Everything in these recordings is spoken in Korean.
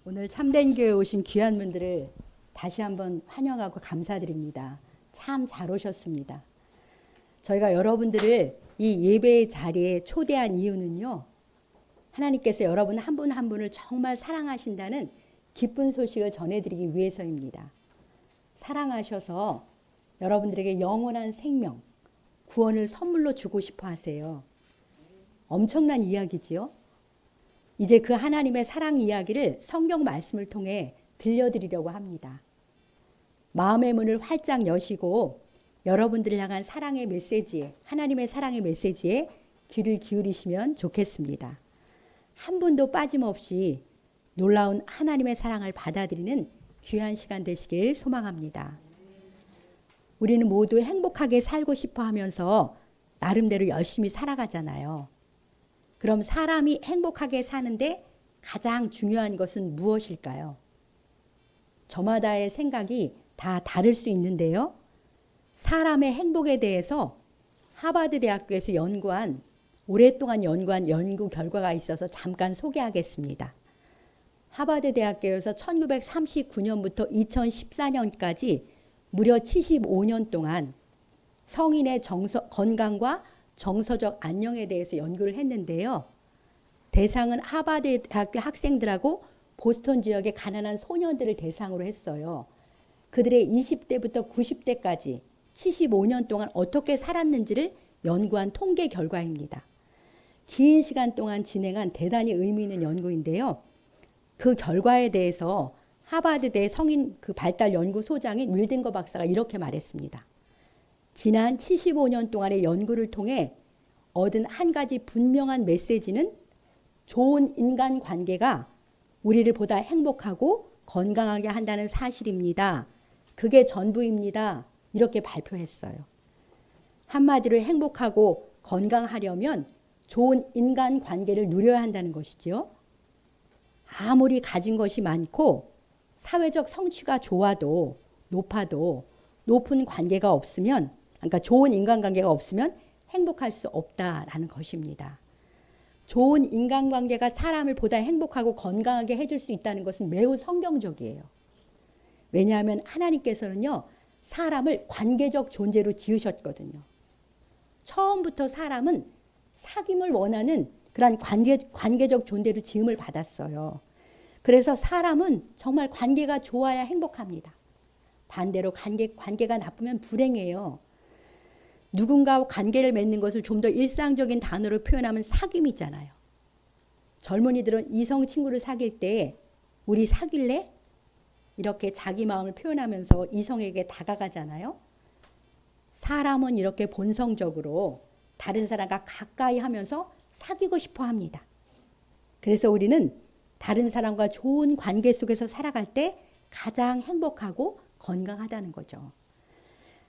오늘 참된 교회에 오신 귀한 분들을 다시 한번 환영하고 감사드립니다. 참 잘 오셨습니다. 저희가 여러분들을 이 예배의 자리에 초대한 이유는요, 하나님께서 여러분 한 분 한 분을 정말 사랑하신다는 기쁜 소식을 전해드리기 위해서입니다. 사랑하셔서 여러분들에게 영원한 생명, 구원을 선물로 주고 싶어 하세요. 엄청난 이야기지요. 이제 그 하나님의 사랑 이야기를 성경 말씀을 통해 들려드리려고 합니다. 마음의 문을 활짝 여시고 여러분들을 향한 사랑의 메시지에, 하나님의 사랑의 메시지에 귀를 기울이시면 좋겠습니다. 한 분도 빠짐없이 놀라운 하나님의 사랑을 받아들이는 귀한 시간 되시길 소망합니다. 우리는 모두 행복하게 살고 싶어 하면서 나름대로 열심히 살아가잖아요. 그럼 사람이 행복하게 사는데 가장 중요한 것은 무엇일까요? 저마다의 생각이 다 다를 수 있는데요. 사람의 행복에 대해서 하버드 대학교에서 오랫동안 연구한 연구 결과가 있어서 잠깐 소개하겠습니다. 하버드 대학교에서 1939년부터 2014년까지 무려 75년 동안 성인의 건강과 정서적 안녕에 대해서 연구를 했는데요. 대상은 하버드 대학교 학생들하고 보스턴 지역의 가난한 소년들을 대상으로 했어요. 그들의 20대부터 90대까지 75년 동안 어떻게 살았는지를 연구한 통계 결과입니다. 긴 시간 동안 진행한 대단히 의미 있는 연구인데요. 그 결과에 대해서 하버드대 성인 발달 연구소장인 윌딩거 박사가 이렇게 말했습니다. 지난 75년 동안의 연구를 통해 얻은 한 가지 분명한 메시지는 좋은 인간관계가 우리를 보다 행복하고 건강하게 한다는 사실입니다. 그게 전부입니다. 이렇게 발표했어요. 한마디로 행복하고 건강하려면 좋은 인간관계를 누려야 한다는 것이죠. 아무리 가진 것이 많고 사회적 성취가 높아도 높은 관계가 없으면, 그러니까 좋은 인간관계가 없으면 행복할 수 없다라는 것입니다. 좋은 인간관계가 사람을 보다 행복하고 건강하게 해줄 수 있다는 것은 매우 성경적이에요. 왜냐하면 하나님께서는요, 사람을 관계적 존재로 지으셨거든요. 처음부터 사람은 사귐을 원하는 그런 관계적 존재로 지음을 받았어요. 그래서 사람은 정말 관계가 좋아야 행복합니다. 반대로 관계가 나쁘면 불행해요. 누군가와 관계를 맺는 것을 좀 더 일상적인 단어로 표현하면 사귐이잖아요. 젊은이들은 이성 친구를 사귈 때 우리 사귈래? 이렇게 자기 마음을 표현하면서 이성에게 다가가잖아요. 사람은 이렇게 본성적으로 다른 사람과 가까이 하면서 사귀고 싶어 합니다. 그래서 우리는 다른 사람과 좋은 관계 속에서 살아갈 때 가장 행복하고 건강하다는 거죠.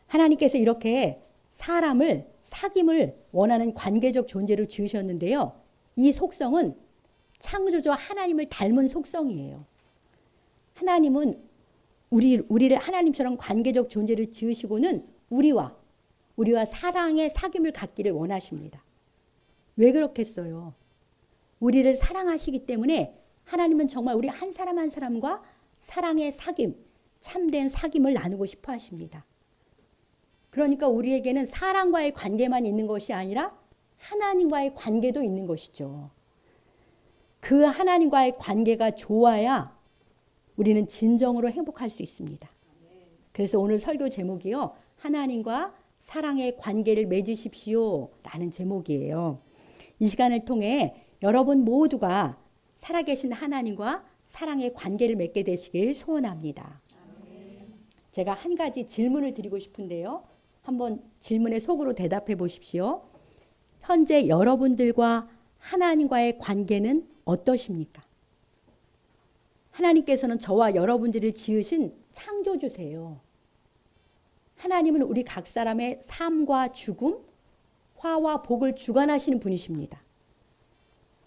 하나님께서 이렇게 사람을 사귐을 원하는 관계적 존재로 지으셨는데요. 이 속성은 창조주 하나님을 닮은 속성이에요. 하나님은 우리를 하나님처럼 관계적 존재를 지으시고는 우리와 사랑의 사귐을 갖기를 원하십니다. 왜 그렇겠어요? 우리를 사랑하시기 때문에 하나님은 정말 우리 한 사람 한 사람과 사랑의 사귐, 참된 사귐을 나누고 싶어 하십니다. 그러니까 우리에게는 사람과의 관계만 있는 것이 아니라 하나님과의 관계도 있는 것이죠. 그 하나님과의 관계가 좋아야 우리는 진정으로 행복할 수 있습니다. 그래서 오늘 설교 제목이요, 하나님과 사랑의 관계를 맺으십시오 라는 제목이에요. 이 시간을 통해 여러분 모두가 살아계신 하나님과 사랑의 관계를 맺게 되시길 소원합니다. 제가 한 가지 질문을 드리고 싶은데요. 한번 질문에 속으로 대답해 보십시오. 현재 여러분들과 하나님과의 관계는 어떠십니까? 하나님께서는 저와 여러분들을 지으신 창조주세요. 하나님은 우리 각 사람의 삶과 죽음, 화와 복을 주관하시는 분이십니다.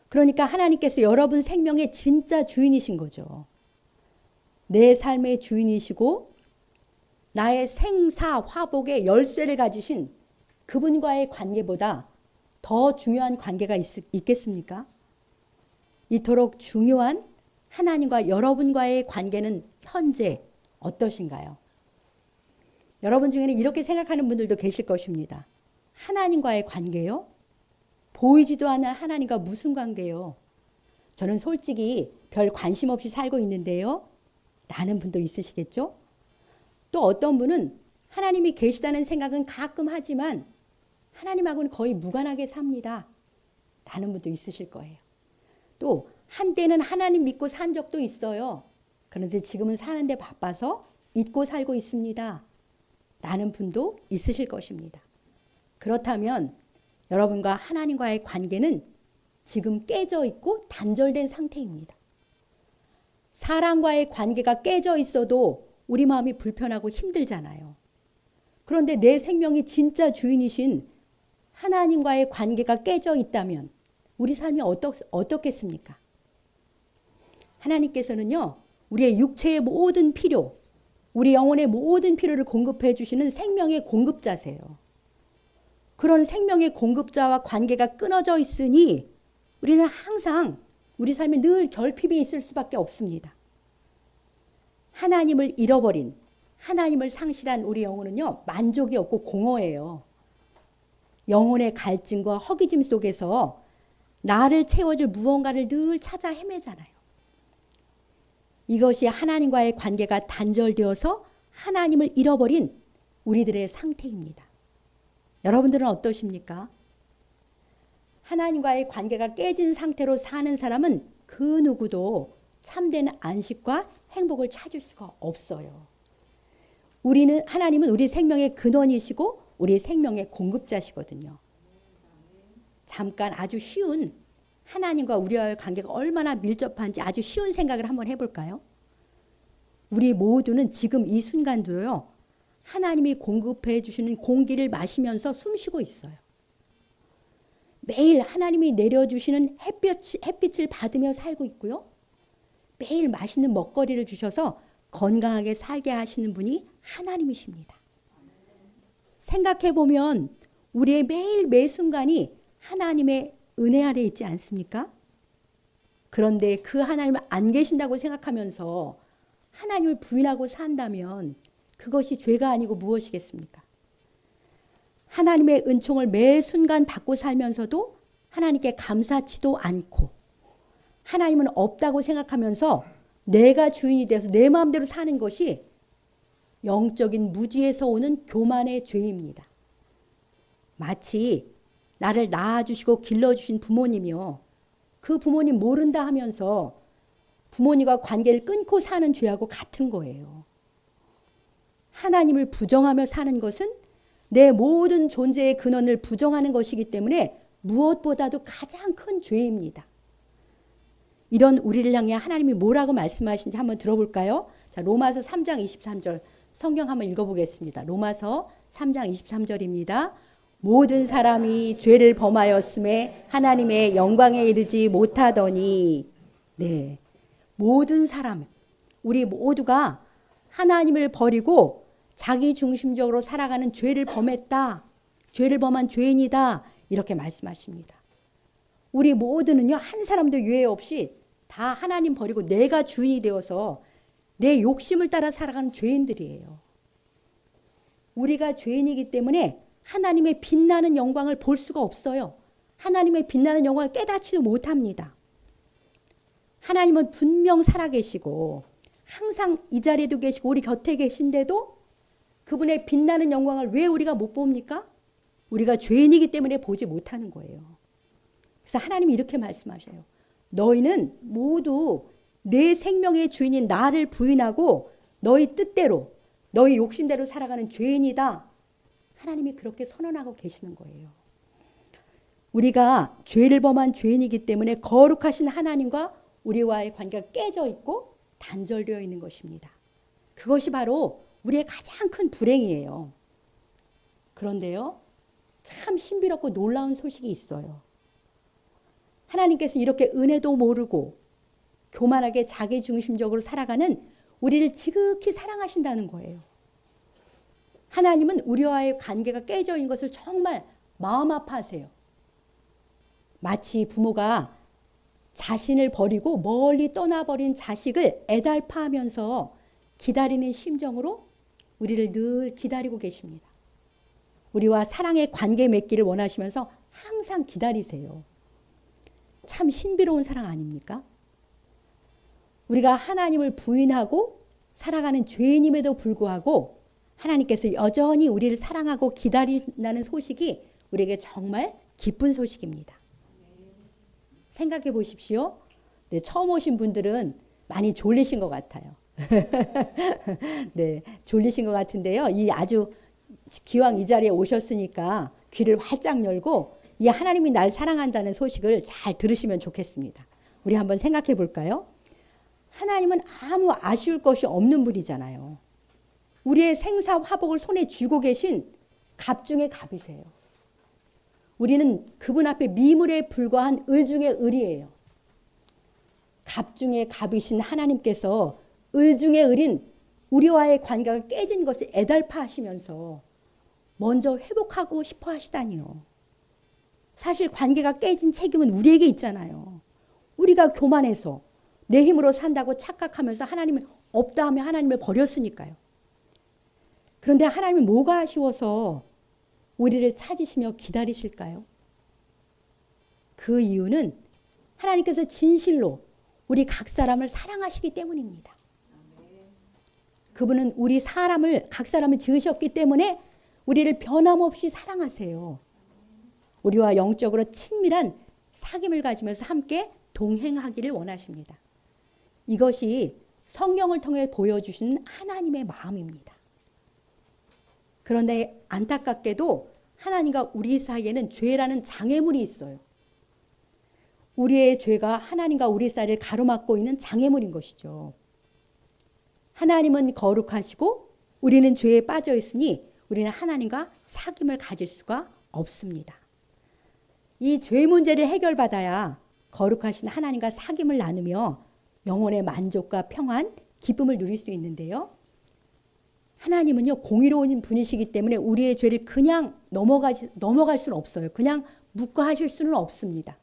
그러니까 하나님께서 여러분 생명의 진짜 주인이신 거죠. 내 삶의 주인이시고 나의 생사 화복의 열쇠를 가지신 그분과의 관계보다 더 중요한 관계가 있겠습니까? 이토록 중요한 하나님과 여러분과의 관계는 현재 어떠신가요? 여러분 중에는 이렇게 생각하는 분들도 계실 것입니다. 하나님과의 관계요? 보이지도 않는 하나님과 무슨 관계요? 저는 솔직히 별 관심 없이 살고 있는데요. 라는 분도 있으시겠죠? 또 어떤 분은 하나님이 계시다는 생각은 가끔 하지만 하나님하고는 거의 무관하게 삽니다. 라는 분도 있으실 거예요. 또 한때는 하나님 믿고 산 적도 있어요. 그런데 지금은 사는데 바빠서 잊고 살고 있습니다. 라는 분도 있으실 것입니다. 그렇다면 여러분과 하나님과의 관계는 지금 깨져 있고 단절된 상태입니다. 사람과의 관계가 깨져 있어도 우리 마음이 불편하고 힘들잖아요. 그런데 내 생명이 진짜 주인이신 하나님과의 관계가 깨져 있다면 우리 삶이 어떻겠습니까? 하나님께서는요, 우리의 육체의 모든 필요, 우리 영혼의 모든 필요를 공급해 주시는 생명의 공급자세요. 그런 생명의 공급자와 관계가 끊어져 있으니 우리는 항상 우리 삶에 늘 결핍이 있을 수밖에 없습니다. 하나님을 잃어버린, 하나님을 상실한 우리 영혼은요, 만족이 없고 공허해요. 영혼의 갈증과 허기짐 속에서 나를 채워줄 무언가를 늘 찾아 헤매잖아요. 이것이 하나님과의 관계가 단절되어서 하나님을 잃어버린 우리들의 상태입니다. 여러분들은 어떠십니까? 하나님과의 관계가 깨진 상태로 사는 사람은 그 누구도 참된 안식과 행복을 찾을 수가 없어요. 하나님은 우리 생명의 근원이시고 우리 생명의 공급자시거든요. 잠깐 아주 쉬운 하나님과 우리와의 관계가 얼마나 밀접한지 아주 쉬운 생각을 한번 해볼까요? 우리 모두는 지금 이 순간도요, 하나님이 공급해 주시는 공기를 마시면서 숨쉬고 있어요. 매일 하나님이 내려주시는 햇빛을 받으며 살고 있고요. 매일 맛있는 먹거리를 주셔서 건강하게 살게 하시는 분이 하나님이십니다. 생각해보면 우리의 매일 매 순간이 하나님의 은혜 아래 있지 않습니까? 그런데 그 하나님은 안 계신다고 생각하면서 하나님을 부인하고 산다면 그것이 죄가 아니고 무엇이겠습니까? 하나님의 은총을 매 순간 받고 살면서도 하나님께 감사치도 않고 하나님은 없다고 생각하면서 내가 주인이 되어서 내 마음대로 사는 것이 영적인 무지에서 오는 교만의 죄입니다. 마치 나를 낳아주시고 길러주신 부모님이요, 그 부모님 모른다 하면서 부모님과 관계를 끊고 사는 죄하고 같은 거예요. 하나님을 부정하며 사는 것은 내 모든 존재의 근원을 부정하는 것이기 때문에 무엇보다도 가장 큰 죄입니다. 이런 우리를 향해 하나님이 뭐라고 말씀하신지 한번 들어볼까요? 자, 로마서 3장 23절 성경 한번 읽어보겠습니다. 로마서 3장 23절입니다. 모든 사람이 죄를 범하였음에 하나님의 영광에 이르지 못하더니, 네, 모든 사람, 우리 모두가 하나님을 버리고 자기 중심적으로 살아가는 죄를 범했다, 죄를 범한 죄인이다, 이렇게 말씀하십니다. 우리 모두는요, 한 사람도 유해 없이 다 하나님 버리고 내가 주인이 되어서 내 욕심을 따라 살아가는 죄인들이에요. 우리가 죄인이기 때문에 하나님의 빛나는 영광을 볼 수가 없어요. 하나님의 빛나는 영광을 깨닫지도 못합니다. 하나님은 분명 살아계시고 항상 이 자리에도 계시고 우리 곁에 계신데도 그분의 빛나는 영광을 왜 우리가 못 봅니까? 우리가 죄인이기 때문에 보지 못하는 거예요. 그래서 하나님이 이렇게 말씀하셔요. 너희는 모두 내 생명의 주인인 나를 부인하고 너희 뜻대로 너희 욕심대로 살아가는 죄인이다. 하나님이 그렇게 선언하고 계시는 거예요. 우리가 죄를 범한 죄인이기 때문에 거룩하신 하나님과 우리와의 관계가 깨져 있고 단절되어 있는 것입니다. 그것이 바로 우리의 가장 큰 불행이에요. 그런데요, 참 신비롭고 놀라운 소식이 있어요. 하나님께서 이렇게 은혜도 모르고 교만하게 자기중심적으로 살아가는 우리를 지극히 사랑하신다는 거예요. 하나님은 우리와의 관계가 깨져 있는 것을 정말 마음 아파하세요. 마치 부모가 자신을 버리고 멀리 떠나버린 자식을 애달파하면서 기다리는 심정으로 우리를 늘 기다리고 계십니다. 우리와 사랑의 관계 맺기를 원하시면서 항상 기다리세요. 참 신비로운 사랑 아닙니까? 우리가 하나님을 부인하고 살아가는 죄인임에도 불구하고 하나님께서 여전히 우리를 사랑하고 기다린다는 소식이 우리에게 정말 기쁜 소식입니다. 생각해 보십시오. 네, 처음 오신 분들은 많이 졸리신 것 같아요. 네, 졸리신 것 같은데요. 이 아주 기왕 이 자리에 오셨으니까 귀를 활짝 열고 이 하나님이 날 사랑한다는 소식을 잘 들으시면 좋겠습니다. 우리 한번 생각해 볼까요? 하나님은 아무 아쉬울 것이 없는 분이잖아요. 우리의 생사 화복을 손에 쥐고 계신 갑 중의 갑이세요. 우리는 그분 앞에 미물에 불과한 을 중의 을이에요. 갑 중의 갑이신 하나님께서 을 중의 을인 우리와의 관계가 깨진 것을 애달파하시면서 먼저 회복하고 싶어 하시다니요. 사실 관계가 깨진 책임은 우리에게 있잖아요. 우리가 교만해서 내 힘으로 산다고 착각하면서 하나님은 없다 하며 하나님을 버렸으니까요. 그런데 하나님은 뭐가 아쉬워서 우리를 찾으시며 기다리실까요? 그 이유는 하나님께서 진실로 우리 각 사람을 사랑하시기 때문입니다. 그분은 우리 각 사람을 지으셨기 때문에 우리를 변함없이 사랑하세요. 우리와 영적으로 친밀한 사귐을 가지면서 함께 동행하기를 원하십니다. 이것이 성경을 통해 보여주신 하나님의 마음입니다. 그런데 안타깝게도 하나님과 우리 사이에는 죄라는 장애물이 있어요. 우리의 죄가 하나님과 우리 사이를 가로막고 있는 장애물인 것이죠. 하나님은 거룩하시고 우리는 죄에 빠져 있으니 우리는 하나님과 사귐을 가질 수가 없습니다. 이 죄 문제를 해결받아야 거룩하신 하나님과 사귐을 나누며 영혼의 만족과 평안, 기쁨을 누릴 수 있는데요. 하나님은요, 공의로운 분이시기 때문에 우리의 죄를 그냥 넘어갈 수는 없어요. 그냥 묵과하실 수는 없습니다.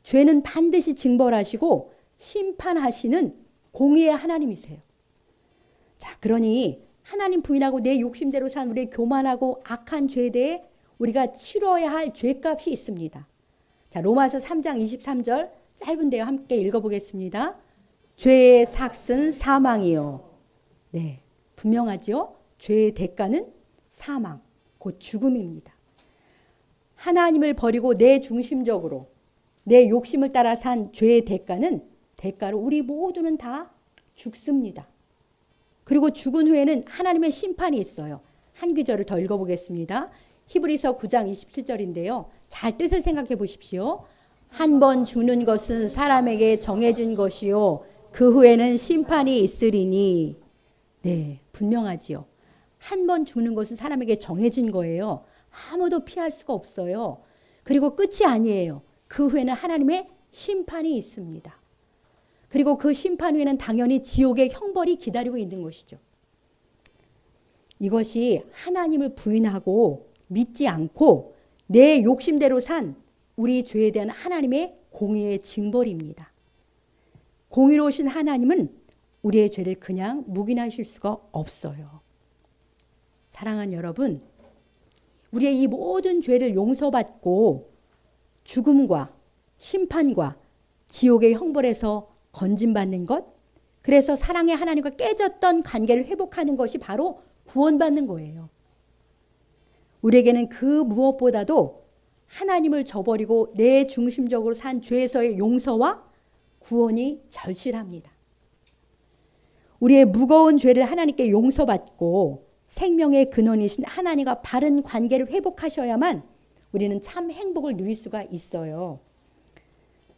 죄는 반드시 징벌하시고 심판하시는 공의의 하나님이세요. 자, 그러니 하나님 부인하고 내 욕심대로 산 우리의 교만하고 악한 죄에 대해 우리가 치러야 할 죄값이 있습니다. 자, 로마서 3장 23절 짧은데요. 함께 읽어보겠습니다. 죄의 삭은 사망이요. 네, 분명하죠? 죄의 대가는 사망, 곧 죽음입니다. 하나님을 버리고 내 중심적으로 내 욕심을 따라 산 죄의 대가로 우리 모두는 다 죽습니다. 그리고 죽은 후에는 하나님의 심판이 있어요. 한 구절을 더 읽어보겠습니다. 히브리서 9장 27절인데요. 잘 뜻을 생각해 보십시오. 한 번 죽는 것은 사람에게 정해진 것이요. 그 후에는 심판이 있으리니. 네, 분명하지요. 한 번 죽는 것은 사람에게 정해진 거예요. 아무도 피할 수가 없어요. 그리고 끝이 아니에요. 그 후에는 하나님의 심판이 있습니다. 그리고 그 심판 후에는 당연히 지옥의 형벌이 기다리고 있는 것이죠. 이것이 하나님을 부인하고 믿지 않고 내 욕심대로 산 우리 죄에 대한 하나님의 공의의 징벌입니다. 공의로우신 하나님은 우리의 죄를 그냥 묵인하실 수가 없어요. 사랑하는 여러분, 우리의 이 모든 죄를 용서받고 죽음과 심판과 지옥의 형벌에서 건진받는 것, 그래서 사랑의 하나님과 깨졌던 관계를 회복하는 것이 바로 구원받는 거예요. 우리에게는 그 무엇보다도 하나님을 저버리고 내 중심적으로 산 죄에서의 용서와 구원이 절실합니다. 우리의 무거운 죄를 하나님께 용서받고 생명의 근원이신 하나님과 바른 관계를 회복하셔야만 우리는 참 행복을 누릴 수가 있어요.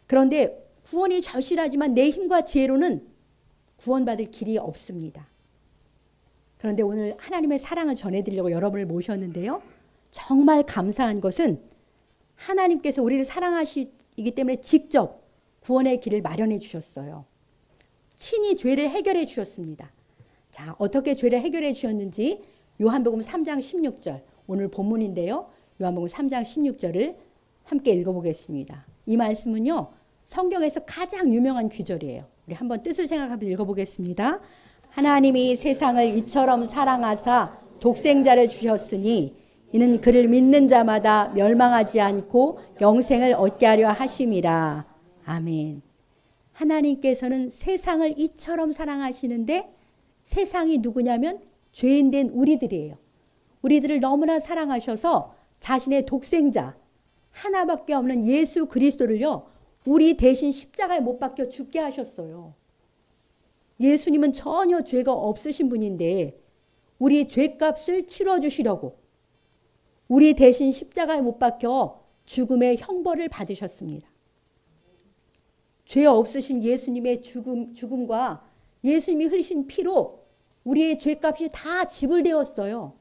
그런데 구원이 절실하지만 내 힘과 지혜로는 구원받을 길이 없습니다. 그런데 오늘 하나님의 사랑을 전해드리려고 여러분을 모셨는데요. 정말 감사한 것은 하나님께서 우리를 사랑하시기 때문에 직접 구원의 길을 마련해 주셨어요. 친히 죄를 해결해 주셨습니다. 자, 어떻게 죄를 해결해 주셨는지 요한복음 3장 16절 오늘 본문인데요. 요한복음 3장 16절을 함께 읽어보겠습니다. 이 말씀은요. 성경에서 가장 유명한 구절이에요. 우리 한번 뜻을 생각하며 읽어보겠습니다. 하나님이 세상을 이처럼 사랑하사 독생자를 주셨으니 이는 그를 믿는 자마다 멸망하지 않고 영생을 얻게 하려 하심이라. 아멘. 하나님께서는 세상을 이처럼 사랑하시는데 세상이 누구냐면 죄인된 우리들이에요. 우리들을 너무나 사랑하셔서 자신의 독생자 하나밖에 없는 예수 그리스도를요, 우리 대신 십자가에 못 박혀 죽게 하셨어요. 예수님은 전혀 죄가 없으신 분인데 우리 죄값을 치러주시려고 우리 대신 십자가에 못 박혀 죽음의 형벌을 받으셨습니다. 죄 없으신 예수님의 죽음과 예수님이 흘리신 피로 우리의 죄값이 다 지불되었어요.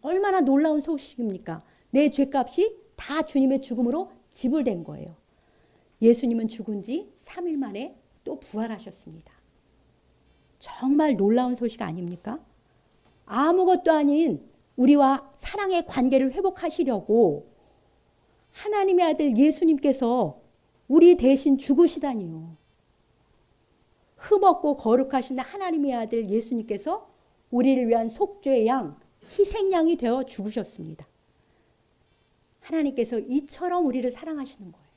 얼마나 놀라운 소식입니까? 내 죄값이 다 주님의 죽음으로 지불된 거예요. 예수님은 죽은 지 3일 만에 또 부활하셨습니다. 정말 놀라운 소식 아닙니까? 아무것도 아닌 우리와 사랑의 관계를 회복하시려고 하나님의 아들 예수님께서 우리 대신 죽으시다니요. 흠없고 거룩하신 하나님의 아들 예수님께서 우리를 위한 속죄의 양, 희생양이 되어 죽으셨습니다. 하나님께서 이처럼 우리를 사랑하시는 거예요.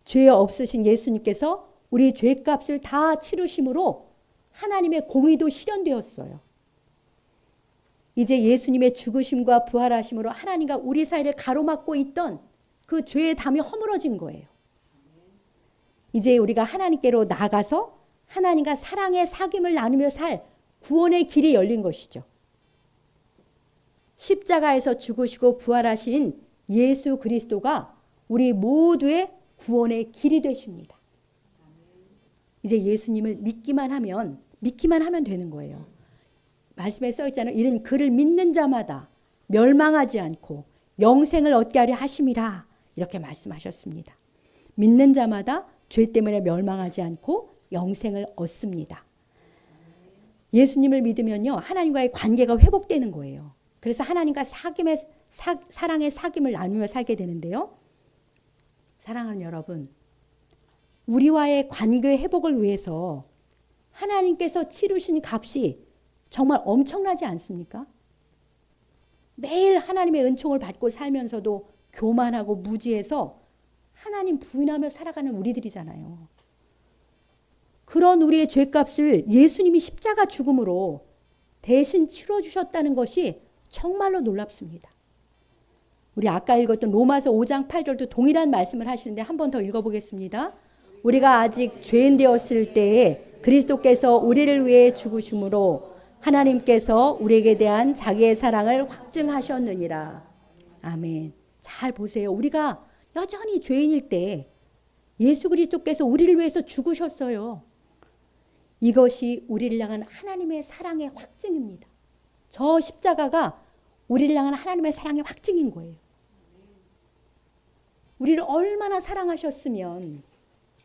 죄 없으신 예수님께서 우리 죄값을 다 치르심으로 하나님의 공의도 실현되었어요. 이제 예수님의 죽으심과 부활하심으로 하나님과 우리 사이를 가로막고 있던 그 죄의 담이 허물어진 거예요. 이제 우리가 하나님께로 나가서 하나님과 사랑의 사귐을 나누며 살 구원의 길이 열린 것이죠. 십자가에서 죽으시고 부활하신 예수 그리스도가 우리 모두의 구원의 길이 되십니다. 이제 예수님을 믿기만 하면 되는 거예요. 말씀에 써 있잖아요. 이는 그를 믿는 자마다 멸망하지 않고 영생을 얻게 하려 하심이라. 이렇게 말씀하셨습니다. 믿는 자마다 죄 때문에 멸망하지 않고 영생을 얻습니다. 예수님을 믿으면요, 하나님과의 관계가 회복되는 거예요. 그래서 하나님과 사랑의 사귐을 나누며 살게 되는데요. 사랑하는 여러분, 우리와의 관계 회복을 위해서 하나님께서 치르신 값이 정말 엄청나지 않습니까? 매일 하나님의 은총을 받고 살면서도 교만하고 무지해서 하나님 부인하며 살아가는 우리들이잖아요. 그런 우리의 죄값을 예수님이 십자가 죽음으로 대신 치러주셨다는 것이 정말로 놀랍습니다. 우리 아까 읽었던 로마서 5장 8절도 동일한 말씀을 하시는데 한 번 더 읽어보겠습니다. 우리가 아직 죄인 되었을 때에 그리스도께서 우리를 위해 죽으심으로 하나님께서 우리에게 대한 자기의 사랑을 확증하셨느니라. 아멘. 잘 보세요. 우리가 여전히 죄인일 때 예수 그리스도께서 우리를 위해서 죽으셨어요. 이것이 우리를 향한 하나님의 사랑의 확증입니다. 저 십자가가 우리를 향한 하나님의 사랑의 확증인 거예요. 우리를 얼마나 사랑하셨으면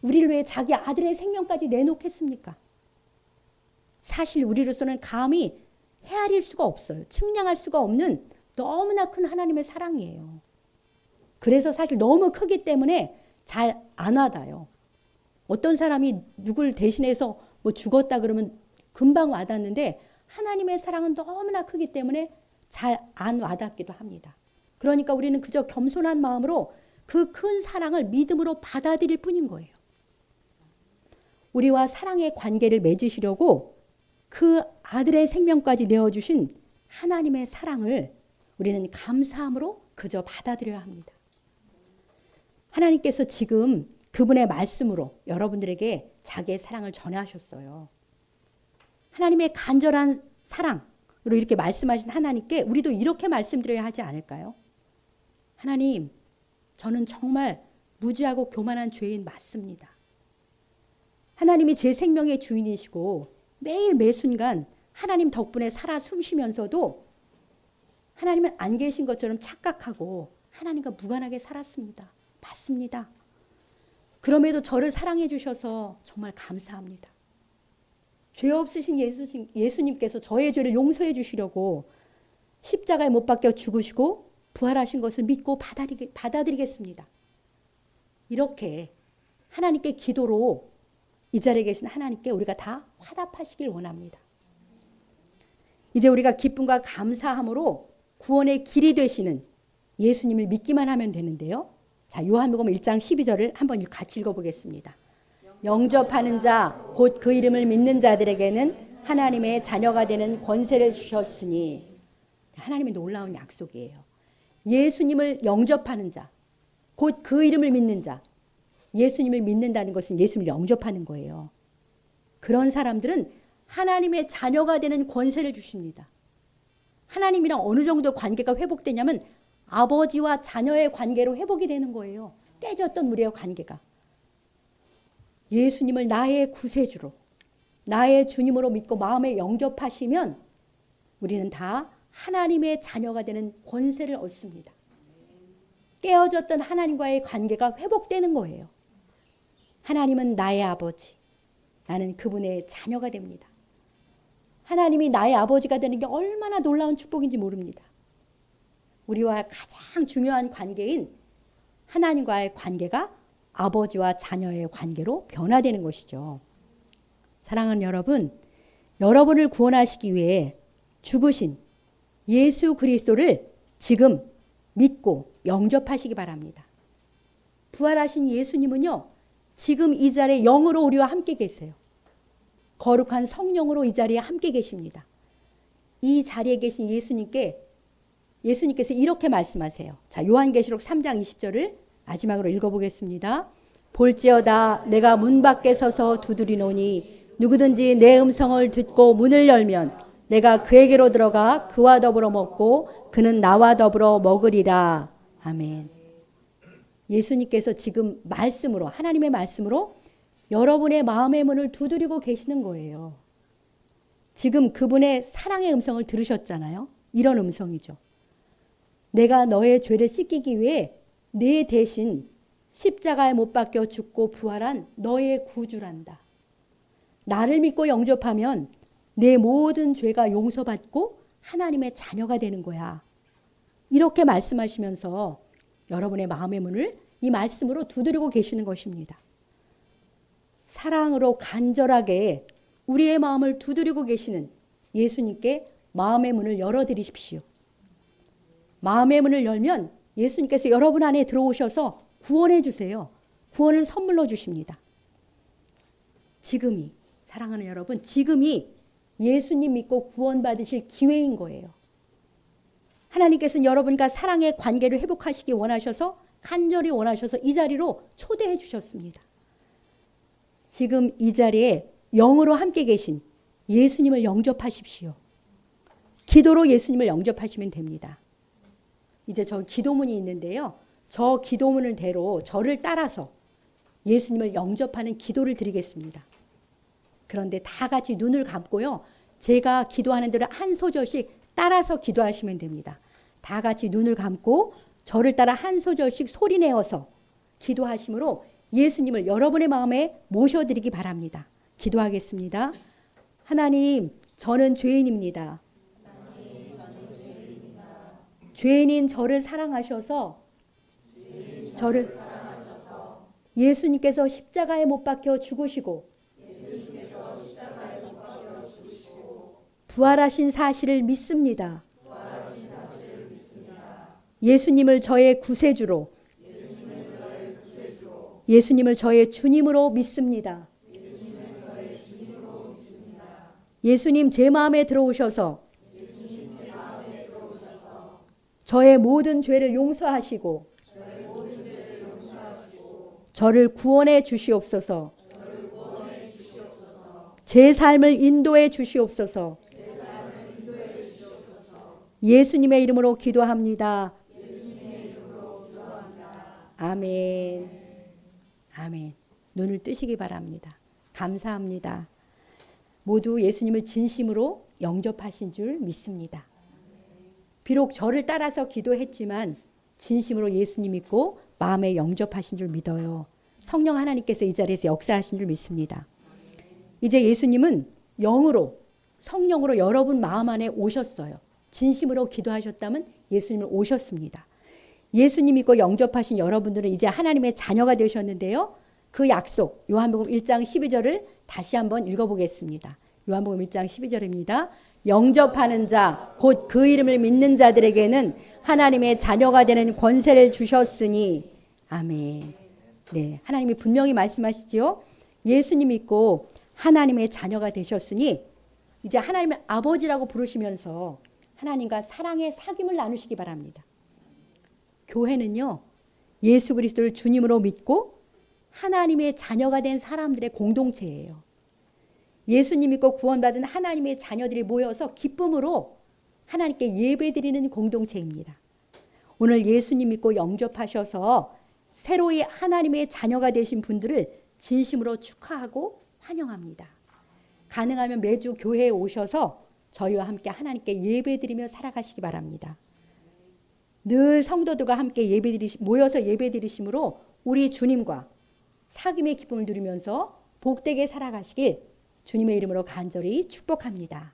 우리를 위해 자기 아들의 생명까지 내놓겠습니까? 사실 우리로서는 감히 헤아릴 수가 없어요. 측량할 수가 없는 너무나 큰 하나님의 사랑이에요. 그래서 사실 너무 크기 때문에 잘 안 와닿아요. 어떤 사람이 누굴 대신해서 뭐 죽었다 그러면 금방 와닿는데 하나님의 사랑은 너무나 크기 때문에 잘 안 와닿기도 합니다. 그러니까 우리는 그저 겸손한 마음으로 그 큰 사랑을 믿음으로 받아들일 뿐인 거예요. 우리와 사랑의 관계를 맺으시려고 그 아들의 생명까지 내어주신 하나님의 사랑을 우리는 감사함으로 그저 받아들여야 합니다. 하나님께서 지금 그분의 말씀으로 여러분들에게 자기의 사랑을 전하셨어요. 하나님의 간절한 사랑으로 이렇게 말씀하신 하나님께 우리도 이렇게 말씀드려야 하지 않을까요? 하나님, 저는 정말 무지하고 교만한 죄인 맞습니다. 하나님이 제 생명의 주인이시고 매일 매순간 하나님 덕분에 살아 숨쉬면서도 하나님은 안 계신 것처럼 착각하고 하나님과 무관하게 살았습니다. 맞습니다. 그럼에도 저를 사랑해 주셔서 정말 감사합니다. 죄 없으신 예수님께서 저의 죄를 용서해 주시려고 십자가에 못 박혀 죽으시고 부활하신 것을 믿고 받아들이겠습니다. 이렇게 하나님께 기도로 이 자리에 계신 하나님께 우리가 다 화답하시길 원합니다. 이제 우리가 기쁨과 감사함으로 구원의 길이 되시는 예수님을 믿기만 하면 되는데요. 자, 요한복음 1장 12절을 한번 같이 읽어보겠습니다. 영접하는 자, 곧 그 이름을 믿는 자들에게는 하나님의 자녀가 되는 권세를 주셨으니, 하나님의 놀라운 약속이에요. 예수님을 영접하는 자, 곧 그 이름을 믿는 자, 예수님을 믿는다는 것은 예수님을 영접하는 거예요. 그런 사람들은 하나님의 자녀가 되는 권세를 주십니다. 하나님이랑 어느 정도 관계가 회복되냐면 아버지와 자녀의 관계로 회복이 되는 거예요. 깨졌던 우리의 관계가. 예수님을 나의 구세주로, 나의 주님으로 믿고 마음에 영접하시면 우리는 다 하나님의 자녀가 되는 권세를 얻습니다. 깨어졌던 하나님과의 관계가 회복되는 거예요. 하나님은 나의 아버지, 나는 그분의 자녀가 됩니다. 하나님이 나의 아버지가 되는 게 얼마나 놀라운 축복인지 모릅니다. 우리와 가장 중요한 관계인 하나님과의 관계가 아버지와 자녀의 관계로 변화되는 것이죠. 사랑하는 여러분, 여러분을 구원하시기 위해 죽으신 예수 그리스도를 지금 믿고 영접하시기 바랍니다. 부활하신 예수님은요, 지금 이 자리에 영으로 우리와 함께 계세요. 거룩한 성령으로 이 자리에 함께 계십니다. 이 자리에 계신 예수님께서 이렇게 말씀하세요. 자, 요한계시록 3장 20절을 마지막으로 읽어보겠습니다. 볼지어다 내가 문 밖에 서서 두드리노니 누구든지 내 음성을 듣고 문을 열면 내가 그에게로 들어가 그와 더불어 먹고 그는 나와 더불어 먹으리라. 아멘. 예수님께서 지금 말씀으로, 하나님의 말씀으로 여러분의 마음의 문을 두드리고 계시는 거예요. 지금 그분의 사랑의 음성을 들으셨잖아요. 이런 음성이죠. 내가 너의 죄를 씻기기 위해 내 대신 십자가에 못 박혀 죽고 부활한 너의 구주란다. 나를 믿고 영접하면 내 모든 죄가 용서받고 하나님의 자녀가 되는 거야. 이렇게 말씀하시면서 여러분의 마음의 문을 이 말씀으로 두드리고 계시는 것입니다. 사랑으로 간절하게 우리의 마음을 두드리고 계시는 예수님께 마음의 문을 열어드리십시오. 마음의 문을 열면 예수님께서 여러분 안에 들어오셔서 구원해 주세요. 구원을 선물로 주십니다. 지금이, 사랑하는 여러분, 지금이 예수님 믿고 구원받으실 기회인 거예요. 하나님께서는 여러분과 사랑의 관계를 회복하시기 원하셔서, 간절히 원하셔서 이 자리로 초대해 주셨습니다. 지금 이 자리에 영으로 함께 계신 예수님을 영접하십시오. 기도로 예수님을 영접하시면 됩니다. 이제 저 기도문이 있는데요. 저 기도문을 대로 저를 따라서 예수님을 영접하는 기도를 드리겠습니다. 그런데 다 같이 눈을 감고요. 제가 기도하는 대로 한 소절씩 따라서 기도하시면 됩니다. 다 같이 눈을 감고 저를 따라 한 소절씩 소리내어서 기도하심으로 예수님을 여러분의 마음에 모셔드리기 바랍니다. 기도하겠습니다. 하나님, 저는 죄인입니다. 죄인인 저를 사랑하셔서 예수님께서 십자가에 못 박혀 죽으시고 부활하신 사실을 믿습니다. 예수님을 저의 구세주로, 예수님을 저의 주님으로 믿습니다. 예수님 제 마음에 들어오셔서 저의 모든 죄를 용서하시고 저를 구원해 주시옵소서. 제 삶을 인도해 주시옵소서. 예수님의 이름으로 기도합니다. 아멘. 아멘. 눈을 뜨시기 바랍니다. 감사합니다. 모두 예수님을 진심으로 영접하신 줄 믿습니다. 비록 저를 따라서 기도했지만 진심으로 예수님 믿고 마음에 영접하신 줄 믿어요. 성령 하나님께서 이 자리에서 역사하신 줄 믿습니다. 이제 예수님은 영으로, 성령으로 여러분 마음 안에 오셨어요. 진심으로 기도하셨다면 예수님은 오셨습니다. 예수님 믿고 영접하신 여러분들은 이제 하나님의 자녀가 되셨는데요. 그 약속 요한복음 1장 12절을 다시 한번 읽어보겠습니다. 요한복음 1장 12절입니다. 영접하는 자 곧 그 이름을 믿는 자들에게는 하나님의 자녀가 되는 권세를 주셨으니 아멘. 네, 하나님이 분명히 말씀하시지요. 예수님 믿고 하나님의 자녀가 되셨으니 이제 하나님의 아버지라고 부르시면서 하나님과 사랑의 사귐을 나누시기 바랍니다. 교회는요, 예수 그리스도를 주님으로 믿고 하나님의 자녀가 된 사람들의 공동체예요. 예수님 믿고 구원받은 하나님의 자녀들이 모여서 기쁨으로 하나님께 예배드리는 공동체입니다. 오늘 예수님 믿고 영접하셔서 새로이 하나님의 자녀가 되신 분들을 진심으로 축하하고 환영합니다. 가능하면 매주 교회에 오셔서 저희와 함께 하나님께 예배드리며 살아가시기 바랍니다. 늘 성도들과 함께 모여서 예배드리심으로 우리 주님과 사귐의 기쁨을 누리면서 복되게 살아가시길 주님의 이름으로 간절히 축복합니다.